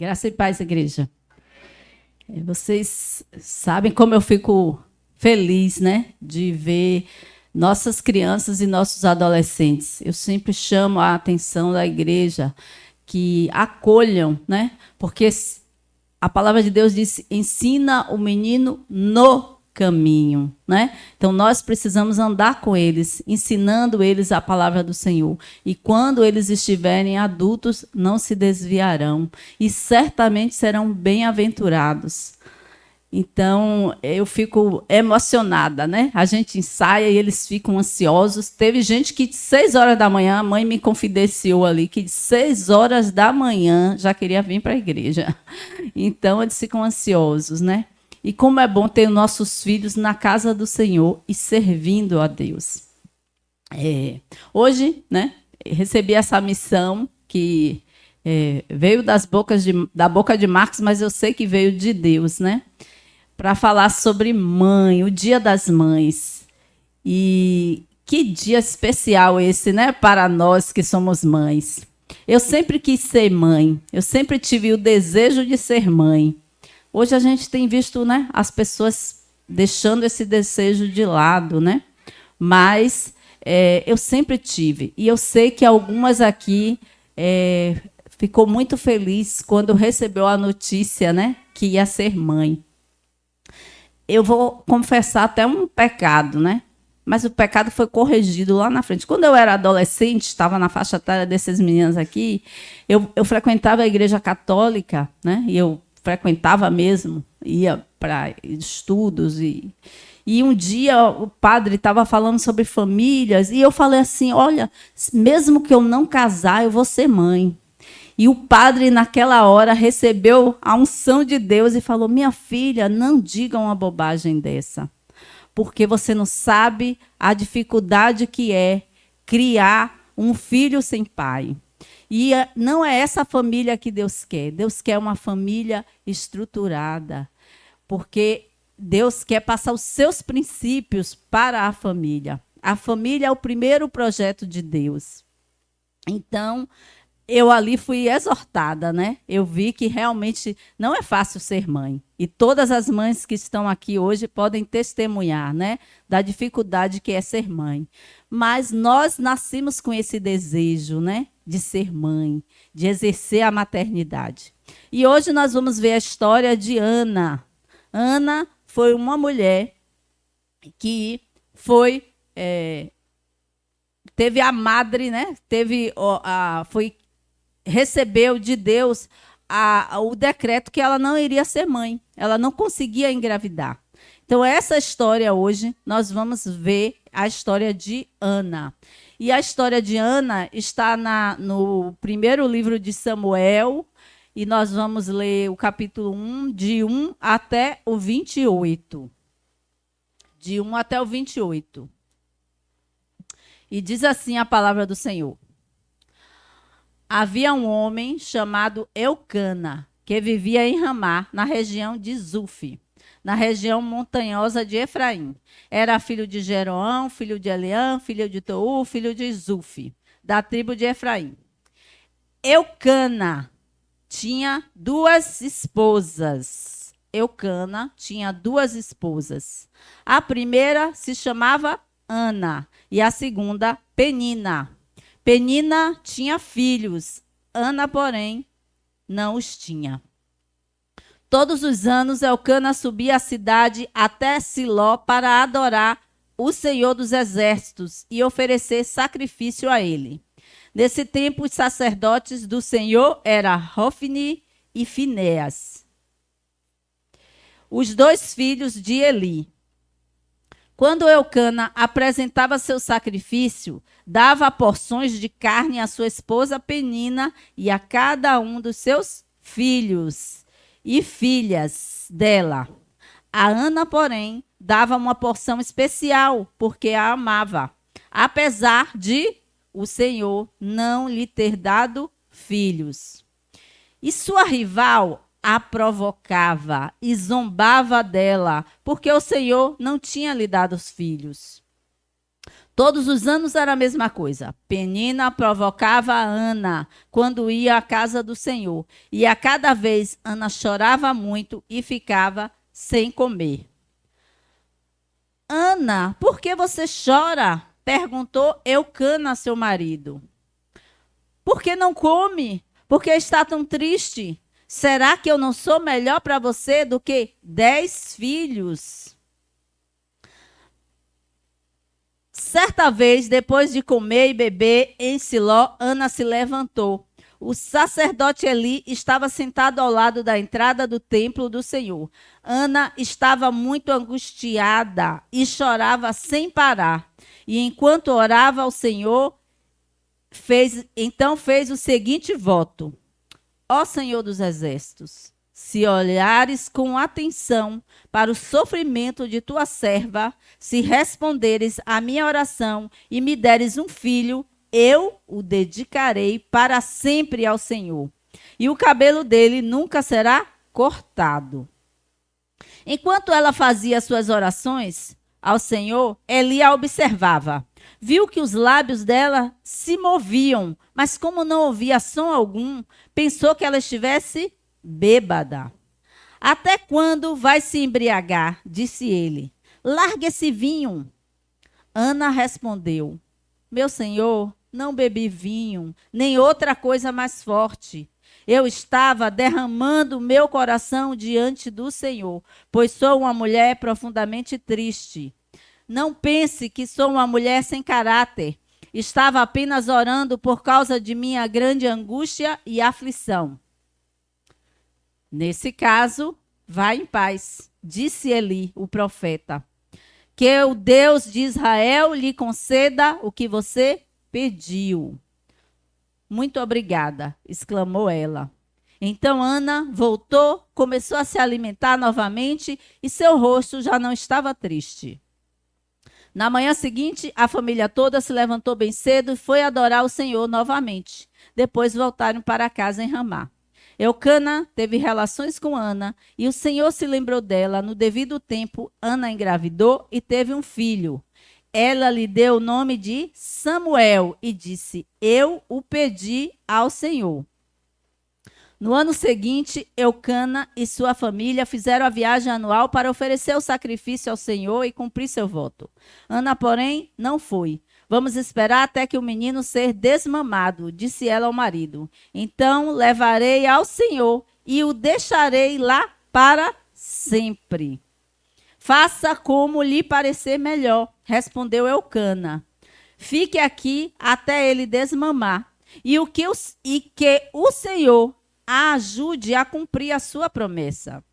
Graça e paz, igreja. Vocês sabem como eu fico feliz, né, de ver nossas crianças e nossos adolescentes. Eu sempre chamo a atenção da igreja que acolham, né, porque a palavra de Deus diz: ensina o menino no caminho, né? Então nós precisamos andar com eles, ensinando eles a palavra do Senhor. E quando eles estiverem adultos, não se desviarão e certamente serão bem-aventurados. Então eu fico emocionada, né? A gente ensaia e eles ficam ansiosos. Teve gente que 6 horas da manhã, a mãe me confidenciou ali que 6 horas da manhã já queria vir para a igreja. Então eles ficam ansiosos, né? E como é bom ter nossos filhos na casa do Senhor e servindo a Deus. Hoje, né, recebi essa missão que veio da boca de Marcos, mas eu sei que veio de Deus, né? Para falar sobre mãe, o Dia das Mães. E que dia especial esse, né, para nós que somos mães. Eu sempre quis ser mãe, eu sempre tive o desejo de ser mãe. Hoje a gente tem visto, né, as pessoas deixando esse desejo de lado, né? Mas eu sempre tive. E eu sei que algumas aqui ficou muito feliz quando recebeu a notícia, né, que ia ser mãe. Eu vou confessar até um pecado, né? Mas o pecado foi corrigido lá na frente. Quando eu era adolescente, estava na faixa etária desses meninos aqui, eu frequentava a igreja católica, né? E eu frequentava mesmo, ia para estudos. E um dia o padre estava falando sobre famílias, e eu falei assim: olha, mesmo que eu não casar, eu vou ser mãe. E o padre, naquela hora, recebeu a unção de Deus e falou: minha filha, não diga uma bobagem dessa, porque você não sabe a dificuldade que é criar um filho sem pai. E não é essa família que Deus quer. Deus quer uma família estruturada, porque Deus quer passar os seus princípios para a família. A família é o primeiro projeto de Deus. Então, eu ali fui exortada, né? Eu vi que realmente não é fácil ser mãe. E todas as mães que estão aqui hoje podem testemunhar, né, da dificuldade que é ser mãe. Mas nós nascemos com esse desejo, né, de ser mãe, de exercer a maternidade. E hoje nós vamos ver a história de Ana. Ana foi uma mulher que teve a madre, né? Recebeu de Deus o decreto que ela não iria ser mãe. Ela não conseguia engravidar. Então, essa história hoje, nós vamos ver a história de Ana. E a história de Ana está no primeiro livro de Samuel, e nós vamos ler o capítulo 1, de 1 até o 28. De 1 até o 28. E diz assim a palavra do Senhor: havia um homem chamado Eucana, que vivia em Ramá, na região de Zuf, na região montanhosa de Efraim. Era filho de Jeroão, filho de Eliã, filho de Tou, filho de Zuf, da tribo de Efraim. Eucana tinha 2 esposas. Eucana tinha 2 esposas. A primeira se chamava Ana e a segunda Penina. Penina tinha filhos, Ana, porém, não os tinha. Todos os anos, Eucana subia à cidade até Siló para adorar o Senhor dos Exércitos e oferecer sacrifício a ele. Nesse tempo, os sacerdotes do Senhor eram Hofni e Finéas, os 2 filhos de Eli. Quando Eucana apresentava seu sacrifício, dava porções de carne à sua esposa Penina e a cada um dos seus filhos e filhas dela. A Ana, porém, dava uma porção especial, porque a amava, apesar de o Senhor não lhe ter dado filhos. E sua rival a provocava e zombava dela, porque o Senhor não tinha lhe dado os filhos. Todos os anos era a mesma coisa. Penina provocava a Ana quando ia à casa do Senhor. E a cada vez Ana chorava muito e ficava sem comer. Ana, por que você chora? Perguntou Eucana, seu marido. Por que não come? Por que está tão triste? Será que eu não sou melhor para você do que 10 filhos? Certa vez, depois de comer e beber em Siló, Ana se levantou. O sacerdote Eli estava sentado ao lado da entrada do templo do Senhor. Ana estava muito angustiada e chorava sem parar. E enquanto orava ao Senhor, fez o seguinte voto: Ó Senhor dos Exércitos, se olhares com atenção para o sofrimento de tua serva, se responderes à minha oração e me deres um filho, eu o dedicarei para sempre ao Senhor. E o cabelo dele nunca será cortado. Enquanto ela fazia suas orações ao Senhor, Eli a observava. Viu que os lábios dela se moviam, mas como não ouvia som algum, pensou que ela estivesse bêbada. Até quando vai se embriagar? Disse ele. Largue esse vinho. Ana respondeu: Meu senhor, não bebi vinho, nem outra coisa mais forte. Eu estava derramando meu coração diante do Senhor, pois sou uma mulher profundamente triste. Não pense que sou uma mulher sem caráter. Estava apenas orando por causa de minha grande angústia e aflição. Nesse caso, vá em paz, disse Eli, o profeta. Que o Deus de Israel lhe conceda o que você pediu. Muito obrigada, exclamou ela. Então Ana voltou, começou a se alimentar novamente e seu rosto já não estava triste. Na manhã seguinte, a família toda se levantou bem cedo e foi adorar o Senhor novamente. Depois voltaram para casa em Ramá. Eucana teve relações com Ana e o Senhor se lembrou dela. No devido tempo, Ana engravidou e teve um filho. Ela lhe deu o nome de Samuel e disse: Eu o pedi ao Senhor. No ano seguinte, Eucana e sua família fizeram a viagem anual para oferecer o sacrifício ao Senhor e cumprir seu voto. Ana, porém, não foi. Vamos esperar até que o menino seja desmamado, disse ela ao marido. Então levarei ao Senhor e o deixarei lá para sempre. Faça como lhe parecer melhor, respondeu Eucana. Fique aqui até ele desmamar e que o Senhor a ajude a cumprir a sua promessa.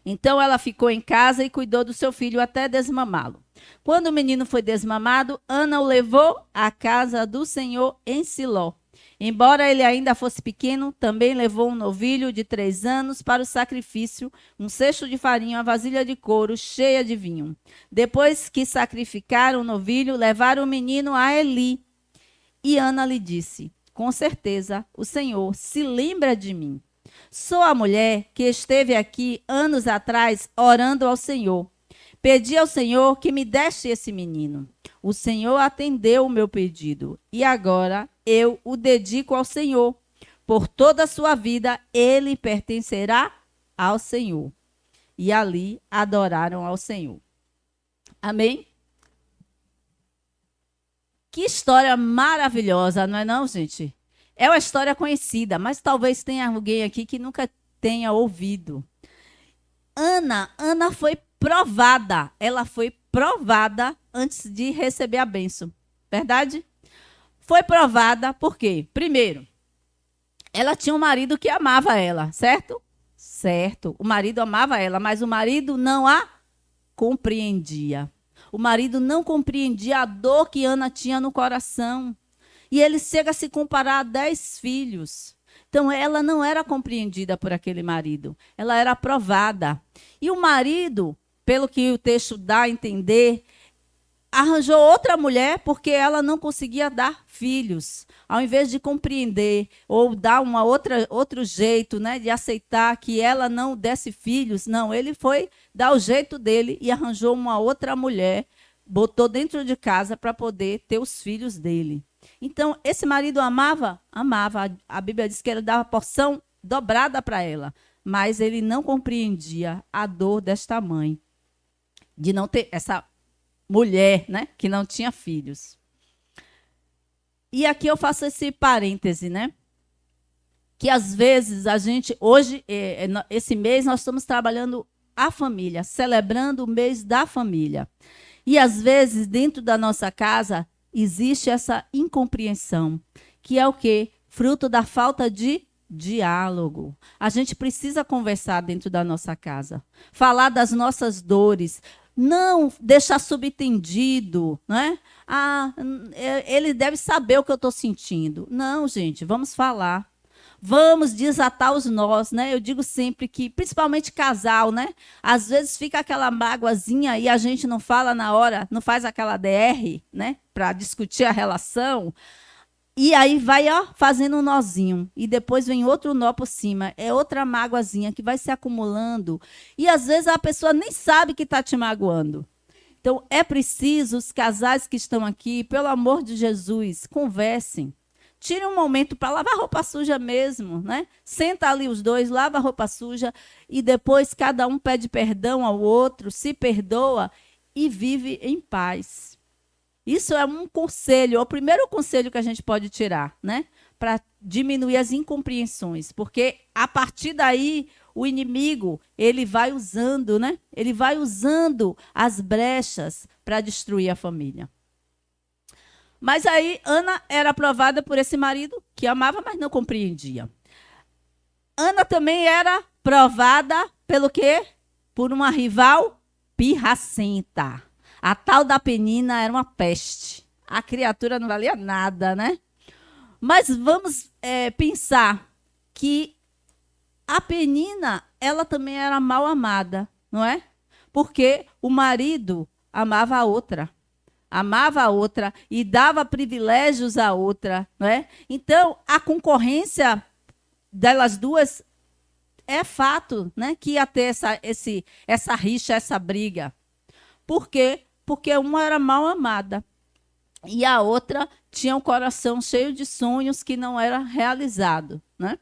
Então ela ficou em casa e cuidou do seu filho até desmamá-lo. Quando o menino foi desmamado, Ana o levou à casa do Senhor em Siló. Embora ele ainda fosse pequeno, também levou um novilho de 3 anos para o sacrifício, um cesto de farinha, uma vasilha de couro cheia de vinho. Depois que sacrificaram o novilho, levaram o menino a Eli. E Ana lhe disse: Com certeza, o Senhor se lembra de mim. Sou a mulher que esteve aqui anos atrás orando ao Senhor. Pedi ao Senhor que me desse esse menino. O Senhor atendeu o meu pedido e agora eu o dedico ao Senhor. Por toda a sua vida, ele pertencerá ao Senhor. E ali adoraram ao Senhor. Amém? Que história maravilhosa, não é não, gente? É uma história conhecida, mas talvez tenha alguém aqui que nunca tenha ouvido. Ana foi provada. Ela foi provada antes de receber a bênção. Verdade? Foi provada por quê? Primeiro, ela tinha um marido que amava ela, certo? Certo. O marido amava ela, mas o marido não a compreendia. O marido não compreendia a dor que Ana tinha no coração. E ele chega a se comparar a 10 filhos. Então, ela não era compreendida por aquele marido. Ela era aprovada. E o marido, pelo que o texto dá a entender, arranjou outra mulher porque ela não conseguia dar filhos. Ao invés de compreender ou dar outro jeito, né, de aceitar que ela não desse filhos, não, ele foi dar o jeito dele e arranjou uma outra mulher botou dentro de casa para poder ter os filhos dele. Então, esse marido amava? Amava. A Bíblia diz que ele dava porção dobrada para ela, mas ele não compreendia a dor desta mãe, de não ter essa mulher, né, que não tinha filhos. E aqui eu faço esse parêntese, né? Que às vezes a gente, hoje, esse mês, nós estamos trabalhando a família, celebrando o mês da família. E às vezes, dentro da nossa casa, existe essa incompreensão, que é o quê? Fruto da falta de diálogo. A gente precisa conversar dentro da nossa casa, falar das nossas dores, não deixar subentendido, né? Ele deve saber o que eu estou sentindo. Não, gente, vamos falar. Vamos desatar os nós, né? Eu digo sempre que, principalmente casal, né? Às vezes fica aquela mágoazinha e a gente não fala na hora, não faz aquela DR, né? Para discutir a relação. E aí vai, ó, fazendo um nozinho. E depois vem outro nó por cima. É outra mágoazinha que vai se acumulando. E às vezes a pessoa nem sabe que está te magoando. Então é preciso, os casais que estão aqui, pelo amor de Jesus, conversem. Tire um momento para lavar roupa suja mesmo, né? Senta ali os dois, lava a roupa suja e depois cada um pede perdão ao outro, se perdoa e vive em paz. Isso é um conselho, é o primeiro conselho que a gente pode tirar, né? Para diminuir as incompreensões, porque a partir daí o inimigo, ele vai usando, né? Ele vai usando as brechas para destruir a família. Mas aí Ana era aprovada por esse marido que amava, mas não compreendia. Ana também era provada pelo quê? Por uma rival pirracenta. A tal da Penina era uma peste. A criatura não valia nada, né? Mas vamos pensar que a Penina, ela também era mal amada, não é? Porque o marido amava a outra. Amava a outra e dava privilégios à outra, não é? Então, a concorrência delas duas é fato, né? Que ia ter essa rixa, essa briga. Por quê? Porque uma era mal amada e a outra tinha um coração cheio de sonhos que não era realizado, né?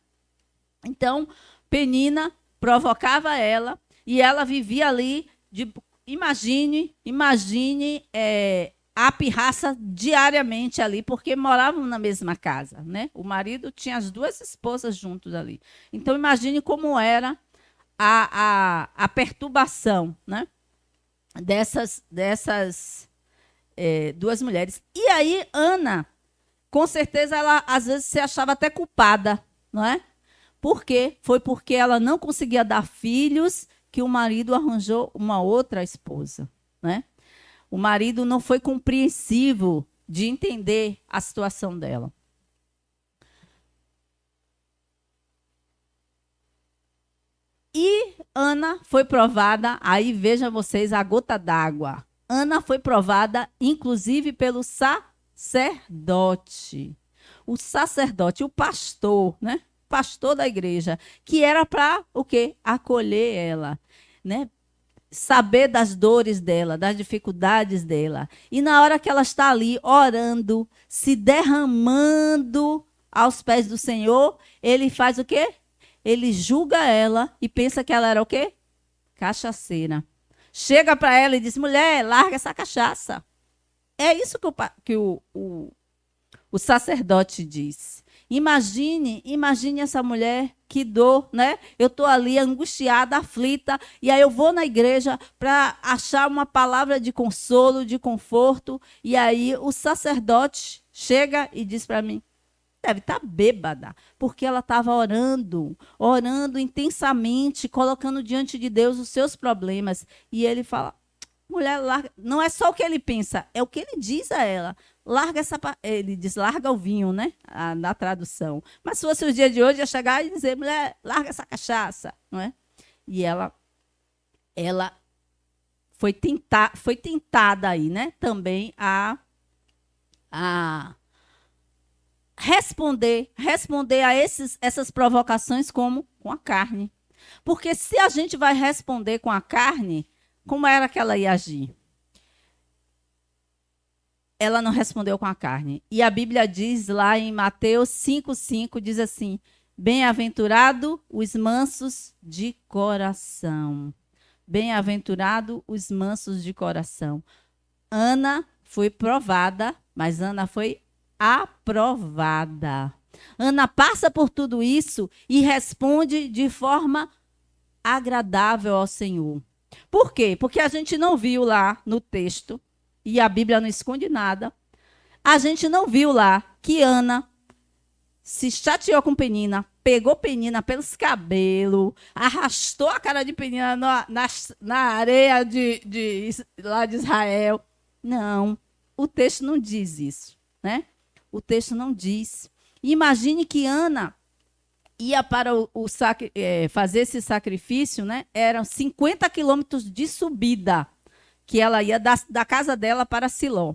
Então, Penina provocava ela e ela vivia ali imagine a pirraça diariamente ali, porque moravam na mesma casa, né? O marido tinha as duas esposas juntos ali. Então, imagine como era a perturbação, né? Dessas duas mulheres. E aí, Ana, com certeza, ela às vezes se achava até culpada, não é? Por quê? Foi porque ela não conseguia dar filhos que o marido arranjou uma outra esposa, né? O marido não foi compreensivo de entender a situação dela. E Ana foi provada, aí veja vocês a gota d'água. Ana foi provada, inclusive, pelo sacerdote. O sacerdote, o pastor, né? Pastor da igreja, que era para o quê? Acolher ela, né? Saber das dores dela, das dificuldades dela. E na hora que ela está ali orando, se derramando aos pés do Senhor, ele faz o quê? Ele julga ela e pensa que ela era o quê? Cachaceira. Chega para ela e diz, mulher, larga essa cachaça. É isso que o sacerdote diz. Imagine essa mulher, que dor, né? Eu estou ali angustiada, aflita, e aí eu vou na igreja para achar uma palavra de consolo, de conforto, e aí o sacerdote chega e diz para mim, deve estar bêbada, porque ela estava orando intensamente, colocando diante de Deus os seus problemas, e ele fala, mulher, larga. Não é só o que ele pensa, é o que ele diz a ela. Larga ele diz, larga o vinho, né? Na tradução. Mas se fosse o dia de hoje, ia chegar e dizer, mulher, larga essa cachaça, não é? E ela foi tentada aí, né? Também a responder a essas provocações como com a carne. Porque se a gente vai responder com a carne, como era que ela ia agir? ela não respondeu com a carne. E a Bíblia diz lá em Mateus 5,5, diz assim: bem-aventurado os mansos de coração. Bem-aventurado os mansos de coração. Ana foi provada, mas Ana foi aprovada. Ana passa por tudo isso e responde de forma agradável ao Senhor. Por quê? Porque a gente não viu lá no texto, e a Bíblia não esconde nada, a gente não viu lá que Ana se chateou com Penina, pegou Penina pelos cabelos, arrastou a cara de Penina na areia lá de Israel. Não, o texto não diz isso, né? O texto não diz. Imagine que Ana ia para fazer esse sacrifício, né? Eram 50 quilômetros de subida que ela ia da casa dela para Siló.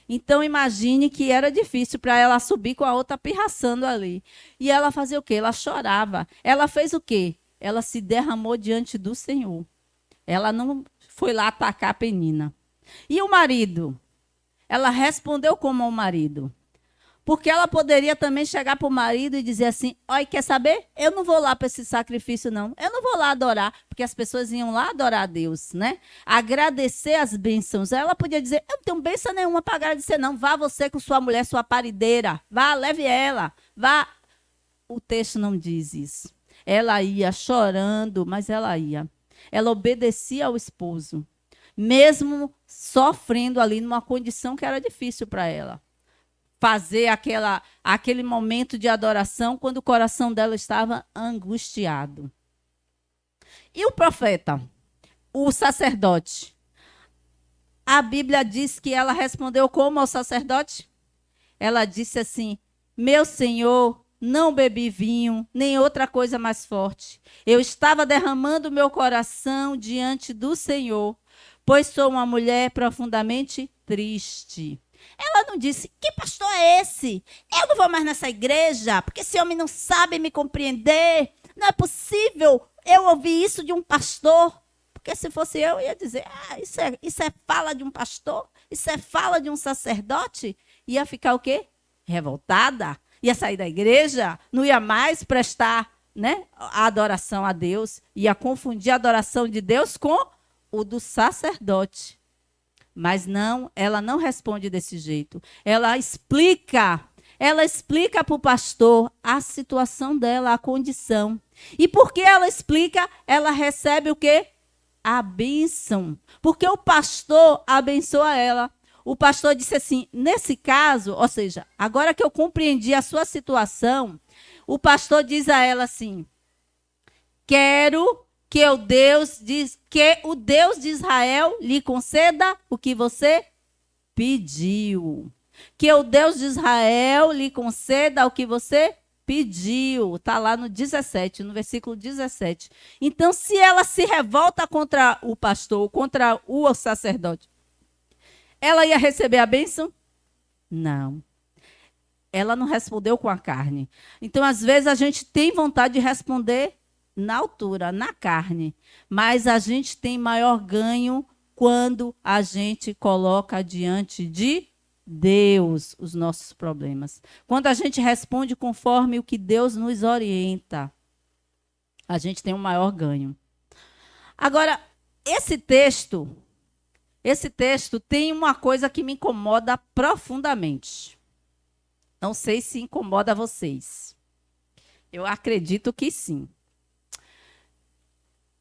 Então, imagine que era difícil para ela subir com a outra pirraçando ali. E ela fazia o quê? Ela chorava. Ela fez o quê? Ela se derramou diante do Senhor. Ela não foi lá atacar a Penina. E o marido? Ela respondeu como ao marido. Porque ela poderia também chegar para o marido e dizer assim: olha, quer saber? Eu não vou lá para esse sacrifício, não. Eu não vou lá adorar. Porque as pessoas iam lá adorar a Deus, né? Agradecer as bênçãos. Ela podia dizer: eu não tenho bênção nenhuma para agradecer, não. Vá você com sua mulher, sua parideira. Vá, leve ela. Vá. O texto não diz isso. Ela ia chorando, mas ela ia. Ela obedecia ao esposo. Mesmo sofrendo ali numa condição que era difícil para ela. Fazer aquele momento de adoração quando o coração dela estava angustiado. E o profeta, o sacerdote? A Bíblia diz que ela respondeu como ao sacerdote? Ela disse assim: meu senhor, não bebi vinho, nem outra coisa mais forte. Eu estava derramando meu coração diante do Senhor, pois sou uma mulher profundamente triste. Ela não disse: que pastor é esse? Eu não vou mais nessa igreja, porque esse homem não sabe me compreender. Não é possível eu ouvir isso de um pastor. Porque se fosse eu ia dizer: isso é fala de um pastor? Isso é fala de um sacerdote? Ia ficar o quê? Revoltada? Ia sair da igreja? Não ia mais prestar, né, a adoração a Deus? Ia confundir a adoração de Deus com o do sacerdote. Mas não, ela não responde desse jeito. Ela explica para o pastor a situação dela, a condição. E porque ela explica, ela recebe o quê? A bênção. Porque o pastor abençoa ela. O pastor disse assim: nesse caso, ou seja, agora que eu compreendi a sua situação, o pastor diz a ela assim: quero que o Deus de Israel lhe conceda o que você pediu. Que o Deus de Israel lhe conceda o que você pediu. Está lá no 17, no versículo 17. Então, se ela se revolta contra o pastor, contra o sacerdote, ela ia receber a bênção? Não. Ela não respondeu com a carne. Então, às vezes, a gente tem vontade de responder na altura, na carne. Mas a gente tem maior ganho quando a gente coloca diante de Deus os nossos problemas. Quando a gente responde conforme o que Deus nos orienta, a gente tem um maior ganho. Agora, esse texto tem uma coisa que me incomoda profundamente. Não sei se incomoda vocês. Eu acredito que sim.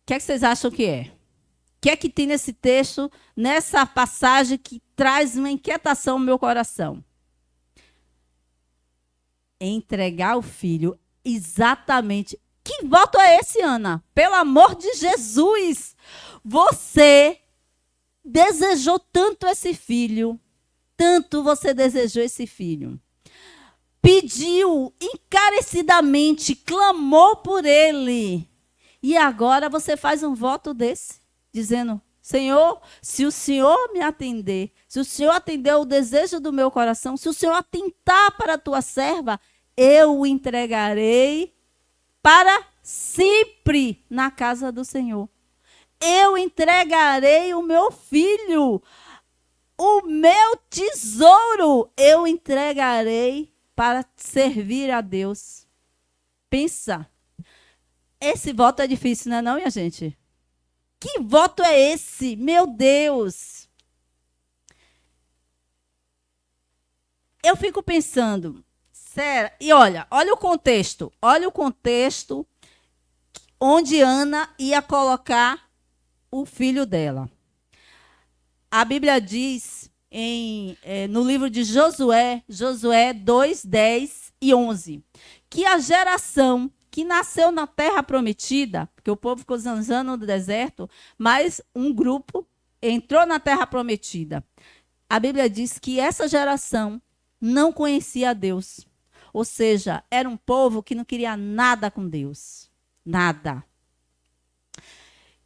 O que é que vocês acham que é? O que é que tem nesse texto, nessa passagem que traz uma inquietação no meu coração? Entregar o filho, exatamente. Que voto é esse, Ana? Pelo amor de Jesus! Você desejou tanto esse filho, tanto você desejou esse filho. Pediu encarecidamente, clamou por ele. E agora você faz um voto desse, dizendo: Senhor, se o Senhor me atender, se o Senhor atender o desejo do meu coração, se o Senhor atentar para a tua serva, eu o entregarei para sempre na casa do Senhor. Eu entregarei o meu filho. o meu tesouro eu entregarei para servir a Deus. Pensa. Esse voto é difícil, não é não, minha gente? Que voto é esse? Meu Deus! Eu fico pensando, sério, e olha o contexto onde Ana ia colocar o filho dela. A Bíblia diz no livro de Josué 2, 10 e 11, que a geração que nasceu na terra prometida, porque o povo ficou zanzando no deserto, mas um grupo entrou na terra prometida. A Bíblia diz que essa geração não conhecia a Deus. Ou seja, era um povo que não queria nada com Deus. Nada.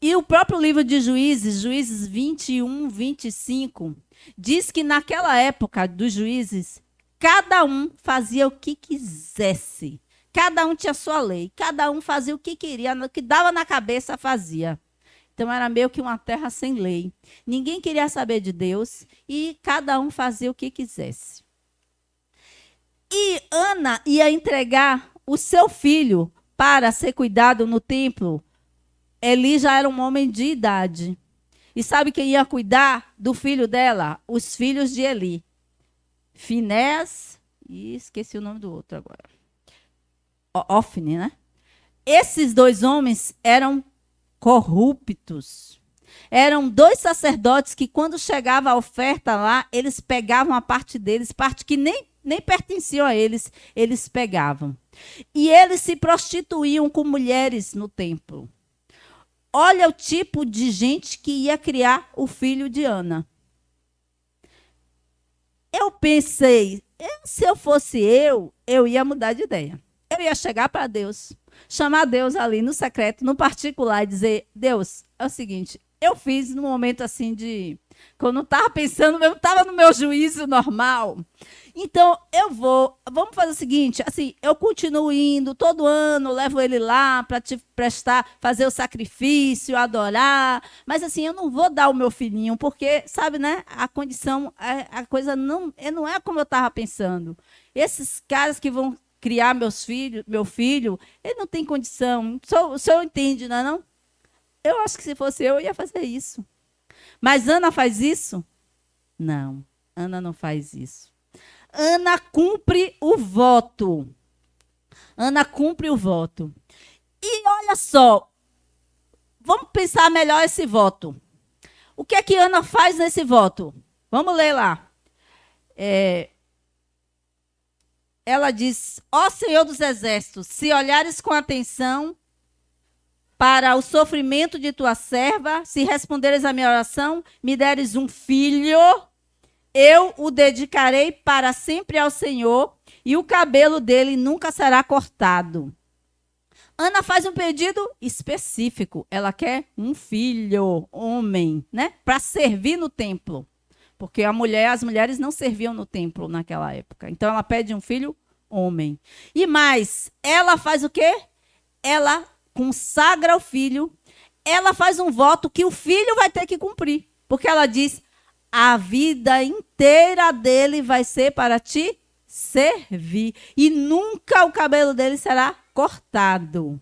E o próprio livro de Juízes 21, 25, diz que naquela época dos juízes, cada um fazia o que quisesse. Cada um tinha sua lei. Cada um fazia o que queria, o que dava na cabeça fazia. Então era meio que uma terra sem lei. Ninguém queria saber de Deus e cada um fazia o que quisesse. E Ana ia entregar o seu filho para ser cuidado no templo. Eli já era um homem de idade. E sabe quem ia cuidar do filho dela? Os filhos de Eli. Finéas e esqueci o nome do outro agora. Ofni, né? Esses dois homens eram corruptos. Eram dois sacerdotes que, quando chegava a oferta lá, eles pegavam a parte deles, parte que nem pertenciam a eles, eles pegavam. E eles se prostituíam com mulheres no templo. Olha o tipo de gente que ia criar o filho de Ana. Eu pensei, se eu fosse eu ia mudar de ideia. Eu ia chegar para Deus, chamar Deus ali no secreto, no particular, e dizer: Deus, é o seguinte, eu fiz num momento assim de... Quando eu não estava pensando, eu estava no meu juízo normal. Então, vamos fazer o seguinte, assim, eu continuo indo, todo ano, levo ele lá para te prestar, fazer o sacrifício, adorar, mas assim, eu não vou dar o meu filhinho, porque, sabe, né, a condição, a coisa não é como eu estava pensando. Esses caras que vão criar meu filho, ele não tem condição, o senhor entende, não é não? Eu acho que se fosse eu ia fazer isso. Mas Ana faz isso? Não, Ana não faz isso. Ana cumpre o voto. Ana cumpre o voto. E olha só, vamos pensar melhor esse voto. O que é que Ana faz nesse voto? Vamos ler lá. Ela diz: ó Senhor dos Exércitos, se olhares com atenção para o sofrimento de tua serva, se responderes à minha oração, me deres um filho, eu o dedicarei para sempre ao Senhor, e o cabelo dele nunca será cortado. Ana faz um pedido específico. Ela quer um filho, homem, né? Para servir no templo. Porque as mulheres não serviam no templo naquela época. Então ela pede um filho, homem. E mais, ela faz o quê? Ela consagra o filho. Ela faz um voto que o filho vai ter que cumprir. Porque ela diz: a vida inteira dele vai ser para te servir. E nunca o cabelo dele será cortado.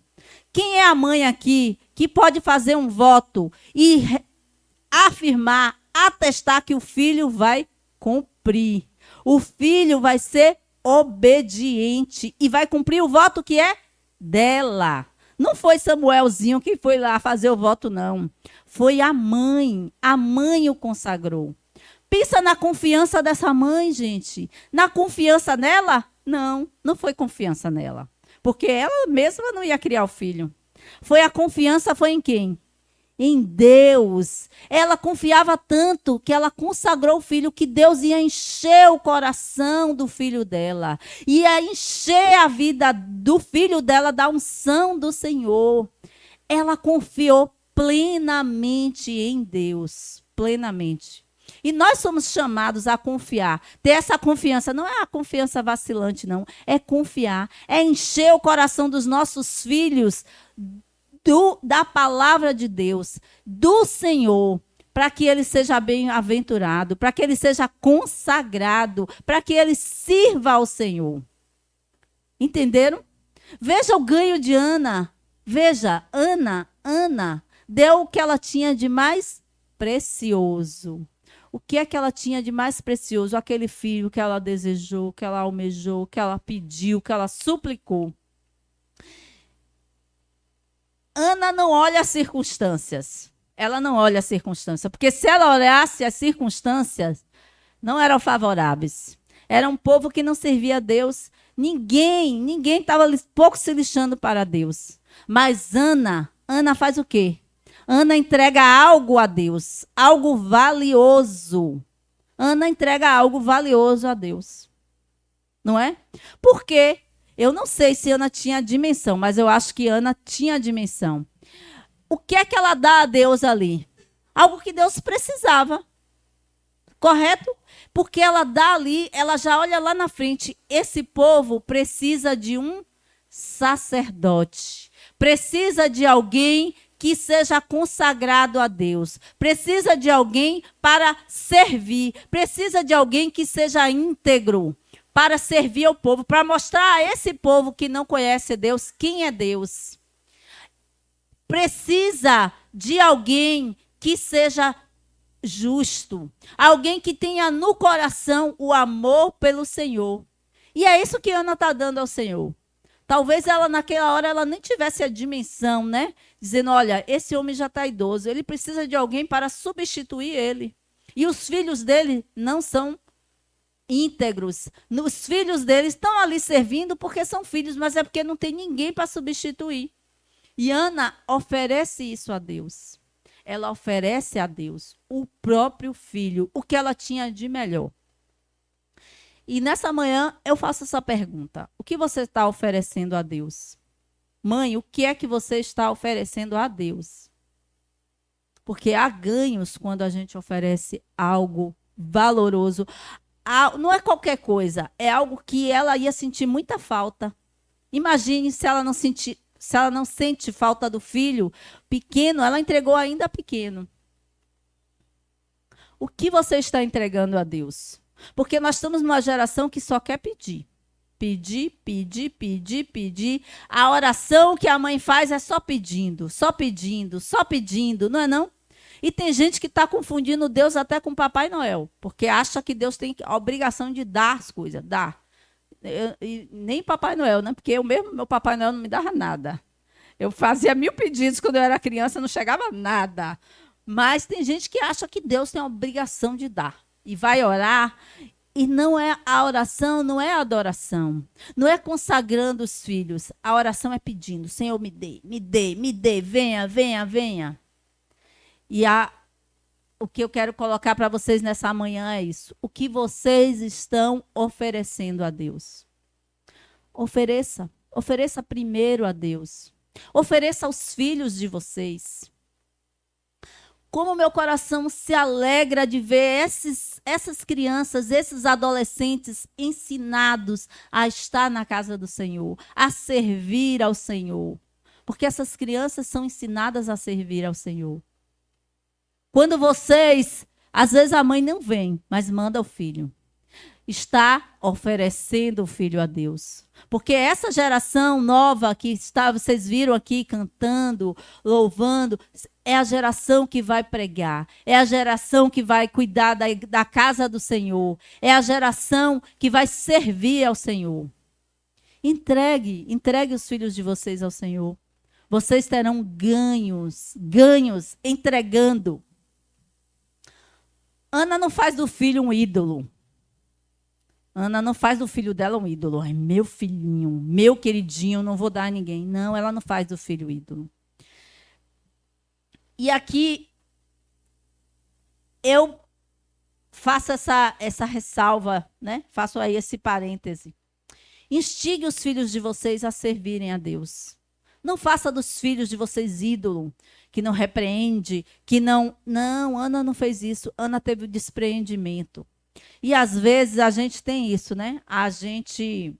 Quem é a mãe aqui que pode fazer um voto e afirmar, atestar que o filho vai cumprir? O filho vai ser obediente e vai cumprir o voto que é dela. Não foi Samuelzinho que foi lá fazer o voto, não. Foi a mãe. A mãe o consagrou. Pensa na confiança dessa mãe, gente. Na confiança nela? Não, não foi confiança nela. Porque ela mesma não ia criar o filho. A confiança foi em quem? Em Deus. Ela confiava tanto que ela consagrou o filho, que Deus ia encher o coração do filho dela. Ia encher a vida do filho dela da unção do Senhor. Ela confiou plenamente em Deus. Plenamente. E nós somos chamados a confiar. Ter essa confiança. Não é a confiança vacilante, não. É confiar. É encher o coração dos nossos filhos da palavra de Deus, do Senhor, para que ele seja bem-aventurado, para que ele seja consagrado, para que ele sirva ao Senhor. Entenderam? Veja o ganho de Ana. Veja, Ana deu o que ela tinha de mais precioso. O que é que ela tinha de mais precioso? Aquele filho que ela desejou, que ela almejou, que ela pediu, que ela suplicou. Ana não olha as circunstâncias. Ela não olha as circunstâncias. Porque se ela olhasse as circunstâncias, não eram favoráveis. Era um povo que não servia a Deus. Ninguém estava pouco se lixando para Deus. Mas Ana faz o quê? Ana entrega algo a Deus, algo valioso. Ana entrega algo valioso a Deus. Não é? Por quê? Eu não sei se Ana tinha dimensão, mas eu acho que Ana tinha dimensão. O que é que ela dá a Deus ali? Algo que Deus precisava. Correto? Porque ela dá ali, ela já olha lá na frente. Esse povo precisa de um sacerdote. Precisa de alguém que seja consagrado a Deus. Precisa de alguém para servir. Precisa de alguém que seja íntegro para servir ao povo, para mostrar a esse povo que não conhece Deus quem é Deus. Precisa de alguém que seja justo, alguém que tenha no coração o amor pelo Senhor. E é isso que Ana está dando ao Senhor. Talvez ela, naquela hora, ela nem tivesse a dimensão, né? Dizendo, olha, esse homem já está idoso, ele precisa de alguém para substituir ele. E os filhos dele não são íntegros. Os filhos dele estão ali servindo porque são filhos, mas é porque não tem ninguém para substituir. E Ana oferece isso a Deus. Ela oferece a Deus o próprio filho, o que ela tinha de melhor. E nessa manhã eu faço essa pergunta. O que você está oferecendo a Deus? Mãe, o que é que você está oferecendo a Deus? Porque há ganhos quando a gente oferece algo valoroso. Não é qualquer coisa, é algo que ela ia sentir muita falta. Imagine se ela não sente falta do filho pequeno, ela entregou ainda pequeno. O que você está entregando a Deus? Porque nós estamos numa geração que só quer pedir. Pedir, pedir, pedir, pedir. A oração que a mãe faz é só pedindo, só pedindo, só pedindo, não é não? E tem gente que está confundindo Deus até com Papai Noel, porque acha que Deus tem a obrigação de dar as coisas, dar. Nem Papai Noel, né? Porque meu Papai Noel não me dava nada. Eu fazia 1000 pedidos quando eu era criança, não chegava nada. Mas tem gente que acha que Deus tem a obrigação de dar. E vai orar, e não é a oração, não é a adoração. Não é consagrando os filhos. A oração é pedindo, Senhor, me dê, me dê, me dê, venha, venha, venha. E o que eu quero colocar para vocês nessa manhã é isso. O que vocês estão oferecendo a Deus? Ofereça. Ofereça primeiro a Deus. Ofereça aos filhos de vocês. Como meu coração se alegra de ver essas crianças, esses adolescentes ensinados a estar na casa do Senhor, a servir ao Senhor. Porque essas crianças são ensinadas a servir ao Senhor. Quando vocês, às vezes a mãe não vem, mas manda o filho. Está oferecendo o filho a Deus. Porque essa geração nova que vocês viram aqui cantando, louvando, é a geração que vai pregar. É a geração que vai cuidar da casa do Senhor. É a geração que vai servir ao Senhor. Entregue os filhos de vocês ao Senhor. Vocês terão ganhos entregando. Ana não faz do filho um ídolo. Ana não faz do filho dela um ídolo. Ai, meu filhinho, meu queridinho, não vou dar a ninguém. Não, ela não faz do filho ídolo. E aqui eu faço essa ressalva, né? Faço aí esse parêntese. Instigue os filhos de vocês a servirem a Deus. Não faça dos filhos de vocês ídolo, que não repreende, que não... Não, Ana não fez isso. Ana teve o despreendimento. E às vezes a gente tem isso, né? A gente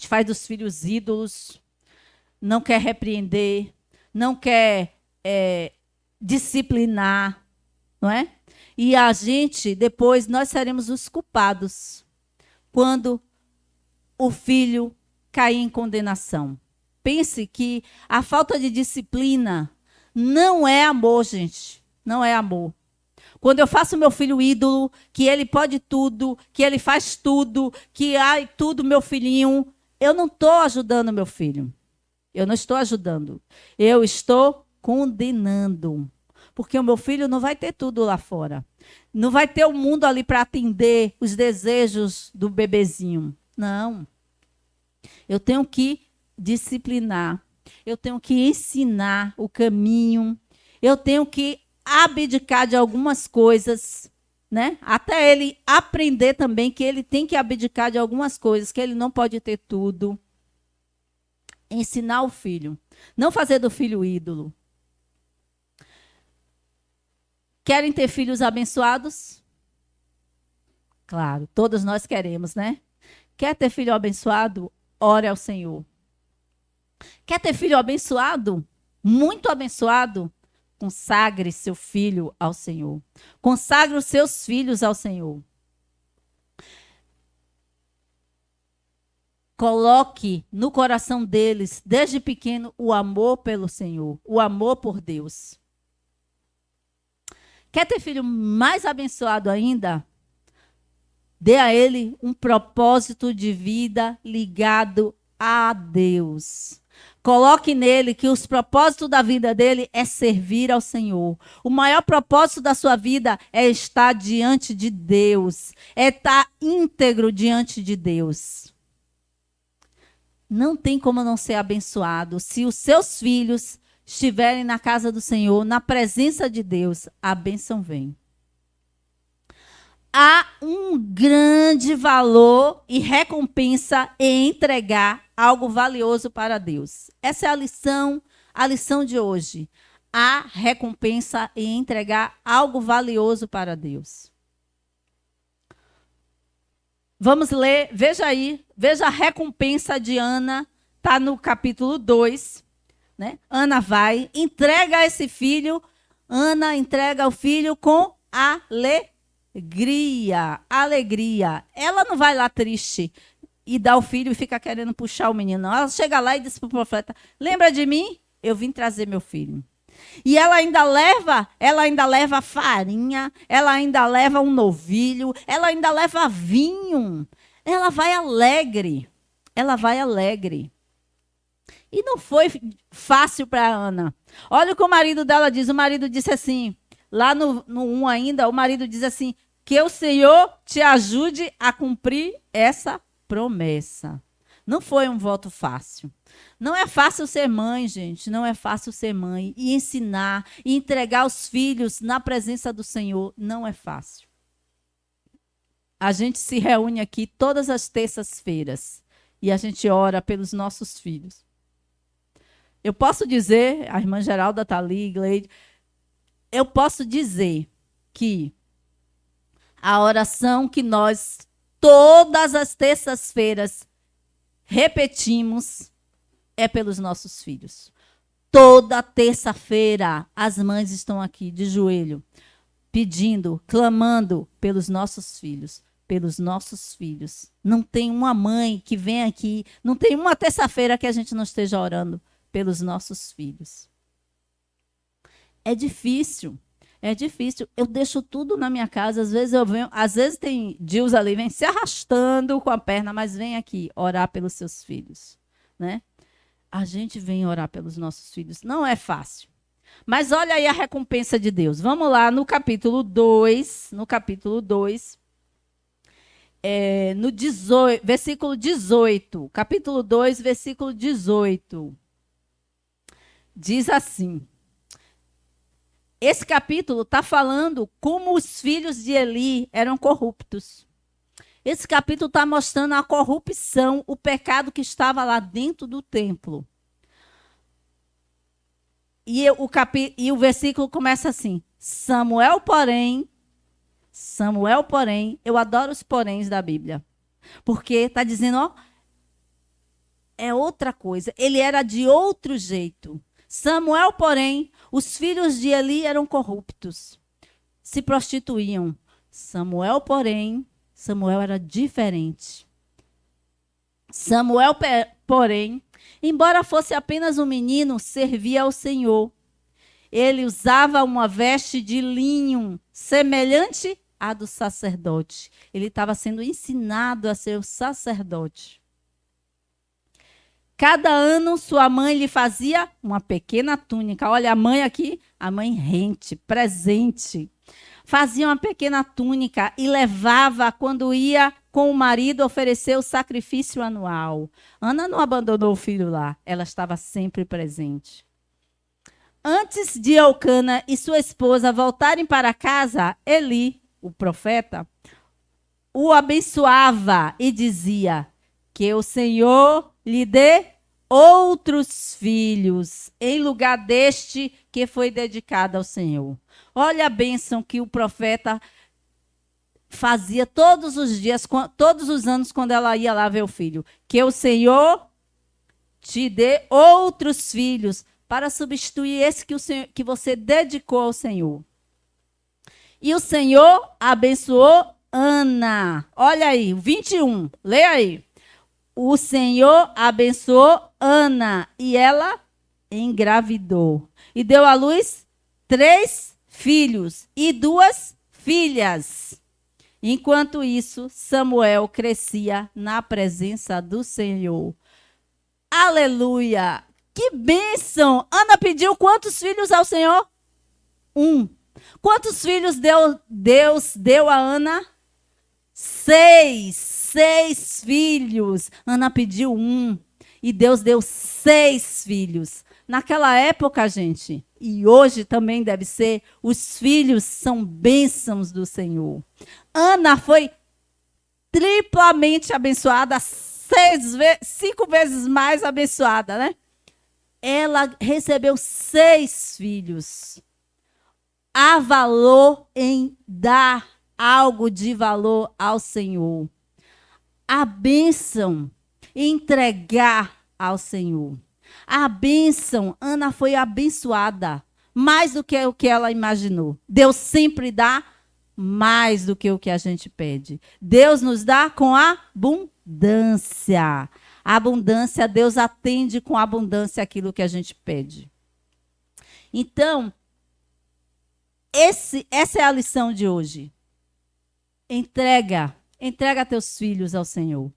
faz dos filhos ídolos, não quer repreender, não quer disciplinar, não é? E a gente, depois, nós seremos os culpados quando o filho cair em condenação. Pense que a falta de disciplina não é amor, gente. Não é amor. Quando eu faço meu filho ídolo, que ele pode tudo, que ele faz tudo, que ai, tudo meu filhinho, eu não estou ajudando meu filho. Eu não estou ajudando. Eu estou condenando. Porque o meu filho não vai ter tudo lá fora. Não vai ter o mundo ali para atender os desejos do bebezinho. Não. Eu tenho que disciplinar. Eu tenho que ensinar o caminho. Eu tenho que abdicar de algumas coisas, né? Até ele aprender também que ele tem que abdicar de algumas coisas, que ele não pode ter tudo. Ensinar o filho. Não fazer do filho ídolo. Querem ter filhos abençoados? Claro, todos nós queremos, né? Quer ter filho abençoado? Ore ao Senhor. Quer ter filho abençoado? Muito abençoado? Consagre seu filho ao Senhor. Consagre os seus filhos ao Senhor. Coloque no coração deles, desde pequeno, o amor pelo Senhor, o amor por Deus. Quer ter filho mais abençoado ainda? Dê a ele um propósito de vida ligado a Deus. Coloque nele que os propósitos da vida dele é servir ao Senhor. O maior propósito da sua vida é estar diante de Deus. É estar íntegro diante de Deus. Não tem como não ser abençoado se os seus filhos estiverem na casa do Senhor, na presença de Deus, a bênção vem. Há um grande valor e recompensa em entregar algo valioso para Deus. Essa é a lição de hoje. Há recompensa em entregar algo valioso para Deus. Vamos ler, veja aí, veja a recompensa de Ana, está no capítulo 2. Né? Ana vai, entrega esse filho, Ana entrega o filho com alegria. Ela não vai lá triste e dá o filho e fica querendo puxar o menino. Não. Ela chega lá e diz para o profeta, lembra de mim? Eu vim trazer meu filho. E ela ainda leva farinha, ela ainda leva um novilho, ela ainda leva vinho. Ela vai alegre. E não foi fácil para Ana. Olha o que o marido dela diz. O marido disse assim, lá no 1 ainda, o marido diz assim, que o Senhor te ajude a cumprir essa promessa. Não foi um voto fácil. Não é fácil ser mãe, gente. Não é fácil ser mãe. E ensinar, e entregar os filhos na presença do Senhor, não é fácil. A gente se reúne aqui todas as terças-feiras. E a gente ora pelos nossos filhos. Eu posso dizer, a irmã Geralda está ali, Gleide, eu posso dizer que a oração que nós, todas as terças-feiras, repetimos, é pelos nossos filhos. Toda terça-feira, as mães estão aqui de joelho, pedindo, clamando pelos nossos filhos. Pelos nossos filhos. Não tem uma mãe que vem aqui, não tem uma terça-feira que a gente não esteja orando pelos nossos filhos. É difícil. Eu deixo tudo na minha casa, às vezes tem Deus ali, vem se arrastando com a perna, mas vem aqui orar pelos seus filhos, né? A gente vem orar pelos nossos filhos, não é fácil. Mas olha aí a recompensa de Deus. Vamos lá no capítulo 2, no 18, versículo 18, capítulo 2, versículo 18. Diz assim, esse capítulo está falando como os filhos de Eli eram corruptos. Esse capítulo está mostrando a corrupção, o pecado que estava lá dentro do templo. E o versículo começa assim, Samuel, porém, eu adoro os poréns da Bíblia, porque está dizendo, ó, é outra coisa, ele era de outro jeito. Samuel, porém, Os filhos de Eli eram corruptos, se prostituíam. Samuel, porém, Samuel era diferente. Samuel, porém, embora fosse apenas um menino, servia ao Senhor. Ele usava uma veste de linho semelhante à do sacerdote. Ele estava sendo ensinado a ser o sacerdote. Cada ano, sua mãe lhe fazia uma pequena túnica. Olha, a mãe aqui, a mãe rente, presente. Fazia uma pequena túnica e levava quando ia com o marido oferecer o sacrifício anual. Ana não abandonou o filho lá, ela estava sempre presente. Antes de Eucana e sua esposa voltarem para casa, Eli, o profeta, o abençoava e dizia: que o Senhor lhe dê outros filhos, em lugar deste que foi dedicado ao Senhor. Olha a bênção que o profeta fazia todos os dias, todos os anos, quando ela ia lá ver o filho. Que o Senhor te dê outros filhos para substituir esse que você dedicou ao Senhor. E o Senhor abençoou Ana. Olha aí, 21, leia aí. O Senhor abençoou Ana e ela engravidou. E deu à luz 3 filhos e 2 filhas. Enquanto isso, Samuel crescia na presença do Senhor. Aleluia! Que bênção! Ana pediu quantos filhos ao Senhor? 1. Quantos filhos Deus deu a Ana? 6 filhos. Ana pediu 1 e Deus deu 6 filhos. Naquela época, gente, e hoje também deve ser, os filhos são bênçãos do Senhor. Ana foi triplamente abençoada, 5 vezes mais abençoada, né? Ela recebeu 6 filhos. Há valor em dar algo de valor ao Senhor. A bênção, entregar ao Senhor. A bênção, Ana foi abençoada, mais do que o que ela imaginou. Deus sempre dá mais do que o que a gente pede. Deus nos dá com abundância. A abundância, Deus atende com abundância aquilo que a gente pede. Então, essa é a lição de hoje. Entrega teus filhos ao Senhor.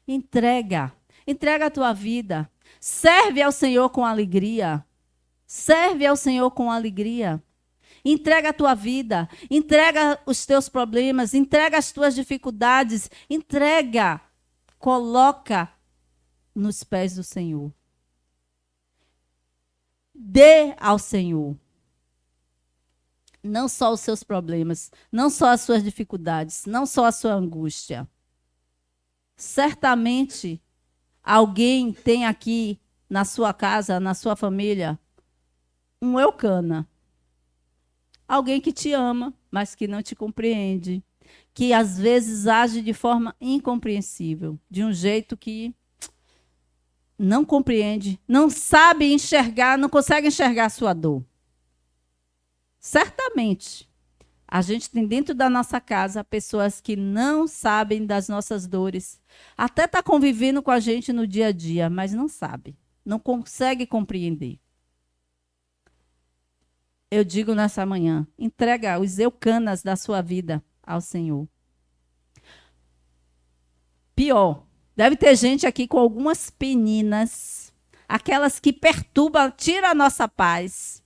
Entrega a tua vida. Serve ao Senhor com alegria. Serve ao Senhor com alegria. Entrega a tua vida. Entrega os teus problemas. Entrega as tuas dificuldades. Entrega. Coloca nos pés do Senhor. Dê ao Senhor. Não só os seus problemas, não só as suas dificuldades, não só a sua angústia. Certamente, alguém tem aqui na sua casa, na sua família, um Eucana. Alguém que te ama, mas que não te compreende. Que às vezes age de forma incompreensível, de um jeito que não compreende, não sabe enxergar, não consegue enxergar a sua dor. Certamente, a gente tem dentro da nossa casa pessoas que não sabem das nossas dores. Até está convivendo com a gente no dia a dia, mas não sabe, não consegue compreender. Eu digo nessa manhã, entrega os Eucanas da sua vida ao Senhor. Pior, deve ter gente aqui com algumas peninas, aquelas que perturbam, tiram a nossa paz.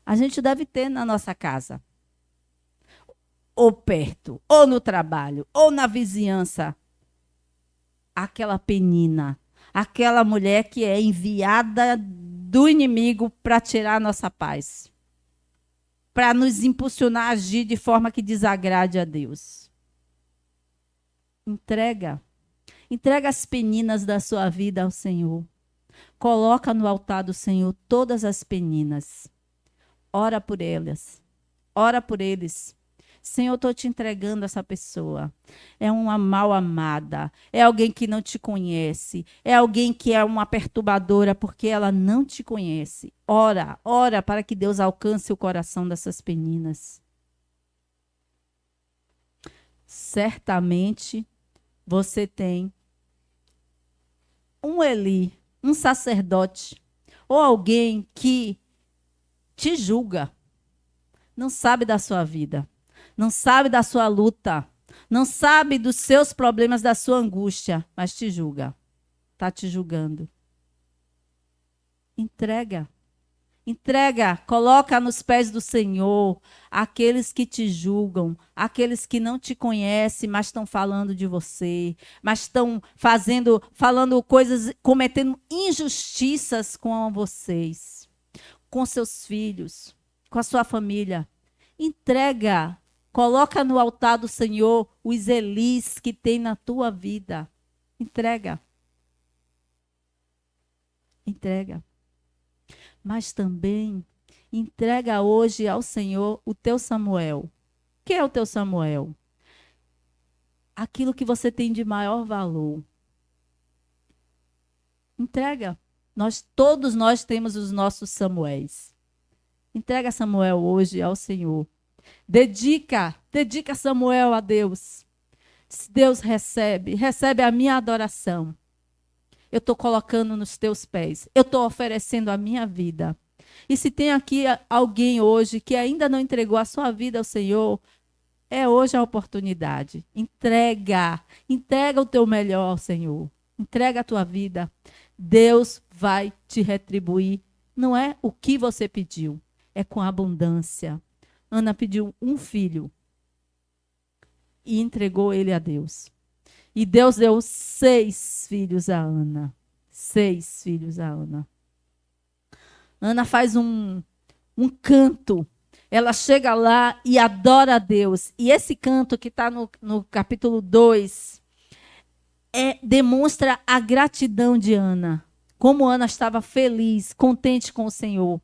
A gente deve ter na nossa casa. Ou perto, ou no trabalho, ou na vizinhança. Aquela penina, aquela mulher que é enviada do inimigo para tirar a nossa paz. Para nos impulsionar a agir de forma que desagrade a Deus. Entrega as peninas da sua vida ao Senhor. Coloca no altar do Senhor todas as peninas. Ora por elas. Ora por eles. Senhor, eu estou te entregando essa pessoa. É uma mal amada, é alguém que não te conhece, é alguém que é uma perturbadora porque ela não te conhece. Ora, ora para que Deus alcance o coração dessas meninas. Certamente você tem um Eli, um sacerdote, ou alguém que te julga, não sabe da sua vida, não sabe da sua luta, não sabe dos seus problemas, da sua angústia, mas te julga, está te julgando. Entrega. Entrega, coloca nos pés do Senhor aqueles que te julgam, aqueles que não te conhecem, mas estão falando de você, mas estão falando coisas, cometendo injustiças com vocês, com seus filhos, com a sua família. Entrega, coloca no altar do Senhor os Elis que tem na tua vida. Entrega. Entrega. Mas também entrega hoje ao Senhor o teu Samuel. O que é o teu Samuel? Aquilo que você tem de maior valor. Entrega. Todos nós temos os nossos Samuéis. Entrega Samuel hoje ao Senhor. Dedica Samuel a Deus. Deus recebe a minha adoração. Eu estou colocando nos teus pés. Eu estou oferecendo a minha vida. E se tem aqui alguém hoje que ainda não entregou a sua vida ao Senhor, é hoje a oportunidade. Entrega o teu melhor ao Senhor. Entrega a tua vida. Deus vai te retribuir. Não é o que você pediu, é com abundância. Ana pediu um filho e entregou ele a Deus. E Deus deu 6 filhos a Ana. 6 filhos a Ana. Ana faz um canto. Ela chega lá e adora a Deus. E esse canto que está no capítulo 2 demonstra a gratidão de Ana. Como Ana estava feliz, contente com o Senhor.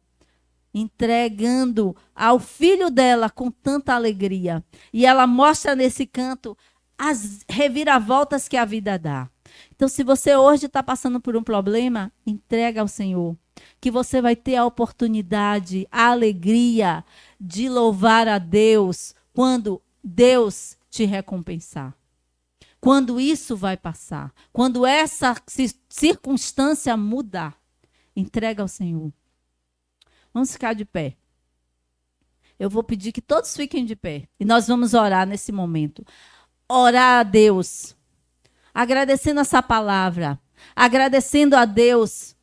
Entregando ao filho dela com tanta alegria. E ela mostra nesse canto as reviravoltas que a vida dá. Então, se você hoje está passando por um problema, entrega ao Senhor. Que você vai ter a oportunidade, a alegria de louvar a Deus quando Deus te recompensar. Quando isso vai passar. Quando essa circunstância mudar. Entrega ao Senhor. Vamos ficar de pé. Eu vou pedir que todos fiquem de pé. E nós vamos orar nesse momento. Orar a Deus, agradecendo essa palavra, agradecendo a Deus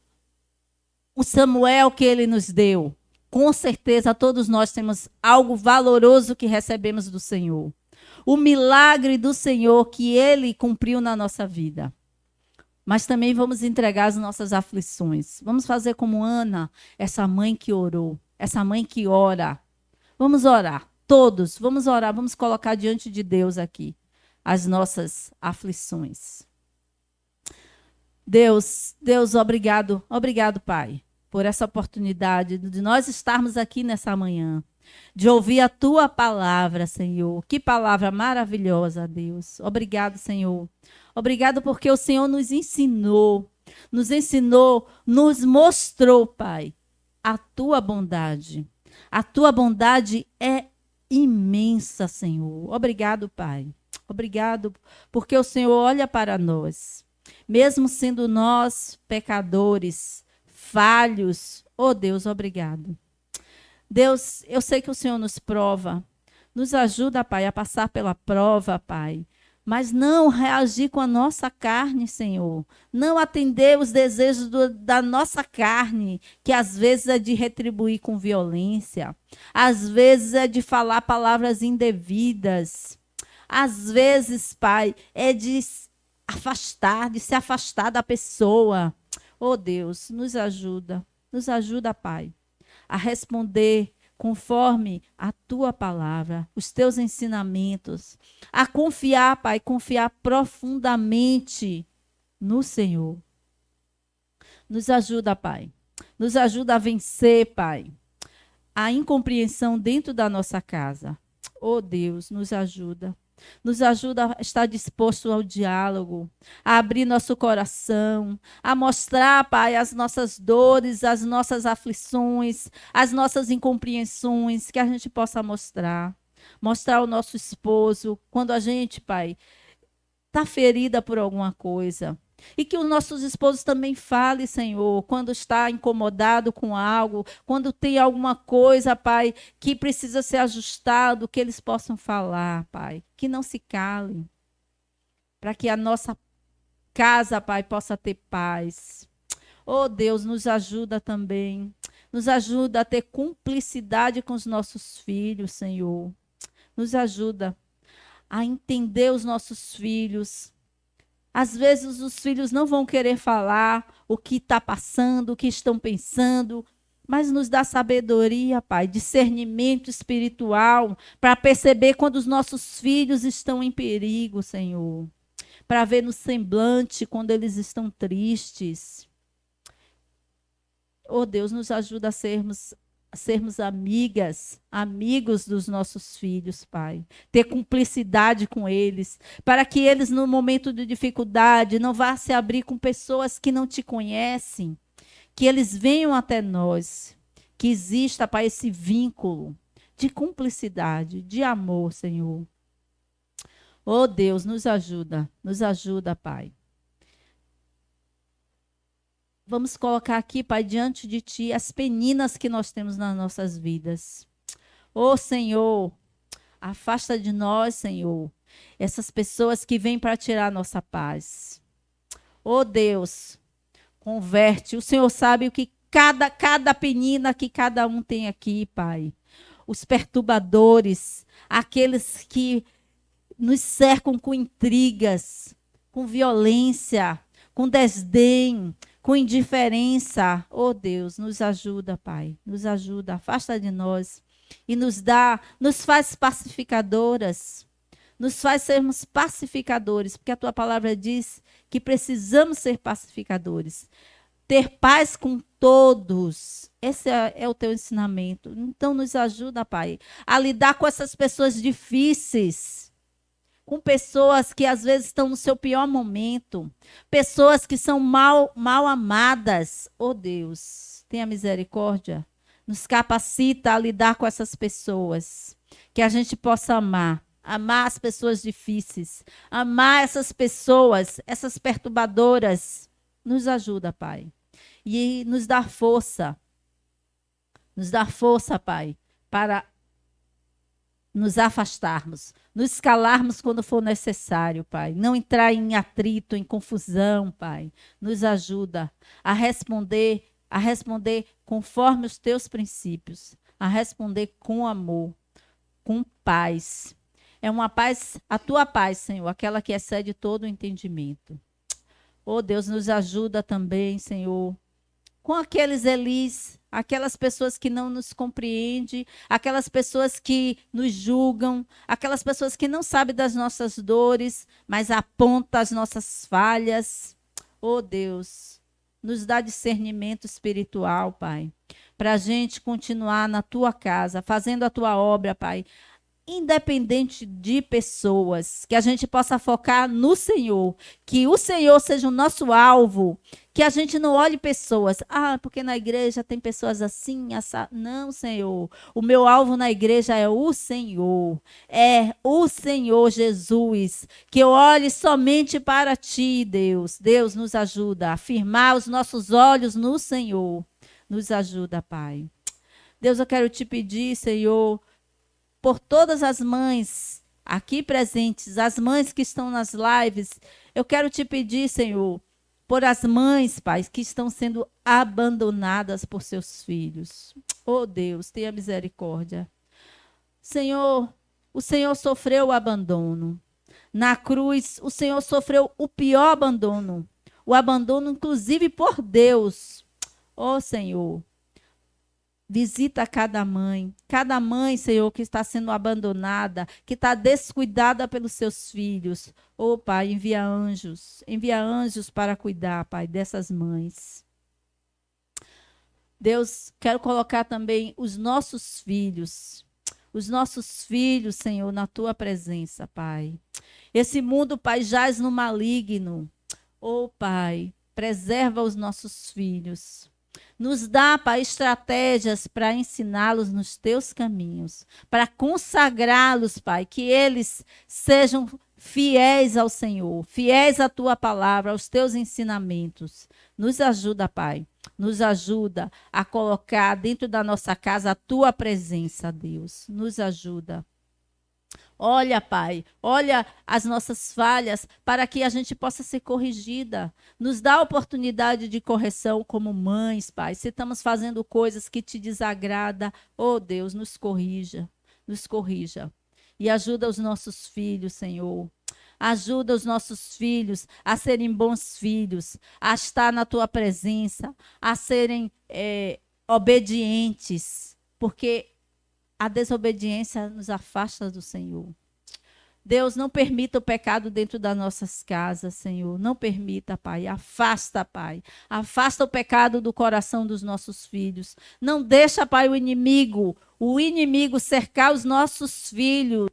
o Samuel que Ele nos deu. Com certeza todos nós temos algo valoroso que recebemos do Senhor. O milagre do Senhor que Ele cumpriu na nossa vida. Mas também vamos entregar as nossas aflições. Vamos fazer como Ana, essa mãe que orou, essa mãe que ora. Vamos orar, todos, vamos orar, vamos colocar diante de Deus aqui as nossas aflições. Deus, obrigado, Pai, por essa oportunidade de nós estarmos aqui nessa manhã, de ouvir a Tua palavra, Senhor. Que palavra maravilhosa, Deus. Obrigado, Senhor. Obrigado porque o Senhor nos ensinou, nos mostrou, Pai, a Tua bondade. A Tua bondade é imensa, Senhor. Obrigado, Pai. Obrigado, porque o Senhor olha para nós, mesmo sendo nós pecadores, falhos. Oh, Deus, obrigado. Deus, eu sei que o Senhor nos prova, nos ajuda, Pai, a passar pela prova, Pai, mas não reagir com a nossa carne, Senhor. Não atender os desejos da nossa carne, que às vezes é de retribuir com violência, às vezes é de falar palavras indevidas. Às vezes, Pai, é de se afastar da pessoa. Oh, Deus, nos ajuda, Pai, a responder conforme a Tua palavra, os Teus ensinamentos, a confiar, Pai, confiar profundamente no Senhor. Nos ajuda, Pai, nos ajuda a vencer, Pai, a incompreensão dentro da nossa casa. Oh Deus, nos ajuda. Nos ajuda a estar disposto ao diálogo, a abrir nosso coração, a mostrar, Pai, as nossas dores, as nossas aflições, as nossas incompreensões, que a gente possa mostrar. Mostrar ao nosso esposo, quando a gente, Pai, está ferida por alguma coisa. E que os nossos esposos também falem, Senhor, quando está incomodado com algo, quando tem alguma coisa, Pai, que precisa ser ajustado, que eles possam falar, Pai. Que não se calem. Para que a nossa casa, Pai, possa ter paz. Oh, Deus, nos ajuda também. Nos ajuda a ter cumplicidade com os nossos filhos, Senhor. Nos ajuda a entender os nossos filhos. Às vezes os filhos não vão querer falar o que está passando, o que estão pensando, mas nos dá sabedoria, Pai, discernimento espiritual, para perceber quando os nossos filhos estão em perigo, Senhor. Para ver no semblante quando eles estão tristes. Oh Deus, nos ajuda a sermos amigas, amigos dos nossos filhos, Pai. Ter cumplicidade com eles, para que eles, no momento de dificuldade, não vá se abrir com pessoas que não te conhecem, que eles venham até nós, que exista, Pai, esse vínculo de cumplicidade, de amor, Senhor. Oh Deus, nos ajuda, Pai. Vamos colocar aqui, Pai, diante de Ti, as peninas que nós temos nas nossas vidas. Ô Senhor, afasta de nós, Senhor, essas pessoas que vêm para tirar a nossa paz. Ô Deus, converte. O Senhor sabe o que cada penina que cada um tem aqui, Pai. Os perturbadores, aqueles que nos cercam com intrigas, com violência, com desdém, com indiferença. Oh Deus, nos ajuda, Pai. Nos ajuda, afasta de nós. E nos faz pacificadoras. Nos faz sermos pacificadores, porque a tua palavra diz que precisamos ser pacificadores. Ter paz com todos. Esse é o teu ensinamento. Então nos ajuda, Pai, a lidar com essas pessoas difíceis. Com pessoas que às vezes estão no seu pior momento, pessoas que são mal amadas. Oh Deus, tenha misericórdia, nos capacita a lidar com essas pessoas, que a gente possa amar as pessoas difíceis, amar essas pessoas, essas perturbadoras. Nos ajuda, Pai, e nos dá força, Pai, para nos afastarmos, nos calarmos quando for necessário, Pai. Não entrar em atrito, em confusão, Pai. Nos ajuda a responder conforme os teus princípios, a responder com amor, com paz. É uma paz, a tua paz, Senhor, aquela que excede todo o entendimento. Oh Deus, nos ajuda também, Senhor, com aqueles Elis, aquelas pessoas que não nos compreendem, aquelas pessoas que nos julgam, aquelas pessoas que não sabem das nossas dores, mas apontam as nossas falhas. Oh Deus, nos dá discernimento espiritual, Pai, para a gente continuar na tua casa, fazendo a tua obra, Pai, independente de pessoas, que a gente possa focar no Senhor, que o Senhor seja o nosso alvo, que a gente não olhe pessoas, porque na igreja tem pessoas assim, não, Senhor, o meu alvo na igreja é o Senhor Jesus, que eu olhe somente para Ti, Deus. Deus, nos ajuda a firmar os nossos olhos no Senhor, nos ajuda, Pai. Deus, eu quero Te pedir, Senhor, por todas as mães aqui presentes, as mães que estão nas lives, eu quero Te pedir, Senhor, por as mães, Pai, que estão sendo abandonadas por seus filhos. Oh Deus, tenha misericórdia. Senhor, o Senhor sofreu o abandono. Na cruz, o Senhor sofreu o pior abandono. O abandono, inclusive, por Deus. Oh Senhor, visita cada mãe, Senhor, que está sendo abandonada, que está descuidada pelos seus filhos. Oh, Pai, envia anjos para cuidar, Pai, dessas mães. Deus, quero colocar também os nossos filhos, os nossos filhos, Senhor, na tua presença, Pai. Esse mundo, Pai, jaz no maligno. Oh, Pai, preserva os nossos filhos. Nos dá, Pai, estratégias para ensiná-los nos teus caminhos, para consagrá-los, Pai, que eles sejam fiéis ao Senhor, fiéis à tua palavra, aos teus ensinamentos. Nos ajuda, Pai. Nos ajuda a colocar dentro da nossa casa a tua presença, Deus. Nos ajuda. Olha, Pai, olha as nossas falhas para que a gente possa ser corrigida. Nos dá a oportunidade de correção como mães, Pai. Se estamos fazendo coisas que te desagradam, oh Deus, nos corrija, nos corrija. E ajuda os nossos filhos, Senhor. Ajuda os nossos filhos a serem bons filhos, a estar na tua presença, a serem obedientes, porque a desobediência nos afasta do Senhor. Deus, não permita o pecado dentro das nossas casas, Senhor. Não permita, Pai. Afasta, Pai. Afasta o pecado do coração dos nossos filhos. Não deixa, Pai, o inimigo cercar os nossos filhos.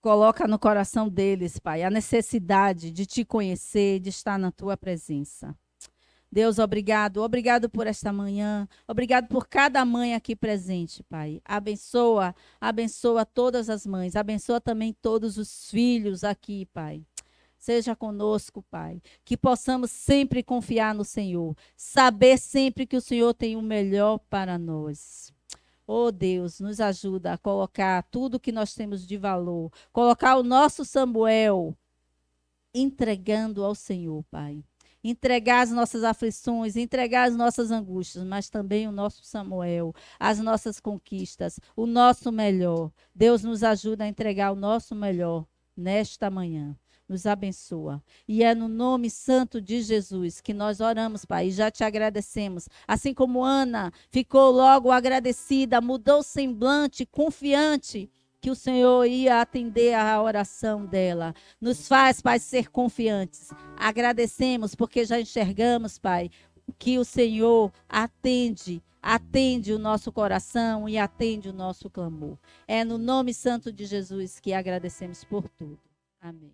Coloca no coração deles, Pai, a necessidade de te conhecer, de estar na tua presença. Deus, obrigado. Obrigado por esta manhã. Obrigado por cada mãe aqui presente, Pai. Abençoa, abençoa todas as mães. Abençoa também todos os filhos aqui, Pai. Seja conosco, Pai. Que possamos sempre confiar no Senhor. Saber sempre que o Senhor tem o melhor para nós. Oh Deus, nos ajuda a colocar tudo que nós temos de valor. Colocar o nosso Samuel entregando ao Senhor, Pai. Entregar as nossas aflições, entregar as nossas angústias, mas também o nosso Samuel, as nossas conquistas, o nosso melhor. Deus nos ajuda a entregar o nosso melhor nesta manhã. Nos abençoa. E é no nome santo de Jesus que nós oramos, Pai, e já te agradecemos. Assim como Ana ficou logo agradecida, mudou o semblante, confiante, que o Senhor ia atender a oração dela. Nos faz, Pai, ser confiantes. Agradecemos porque já enxergamos, Pai, que o Senhor atende o nosso coração e atende o nosso clamor. É no nome santo de Jesus que agradecemos por tudo. Amém.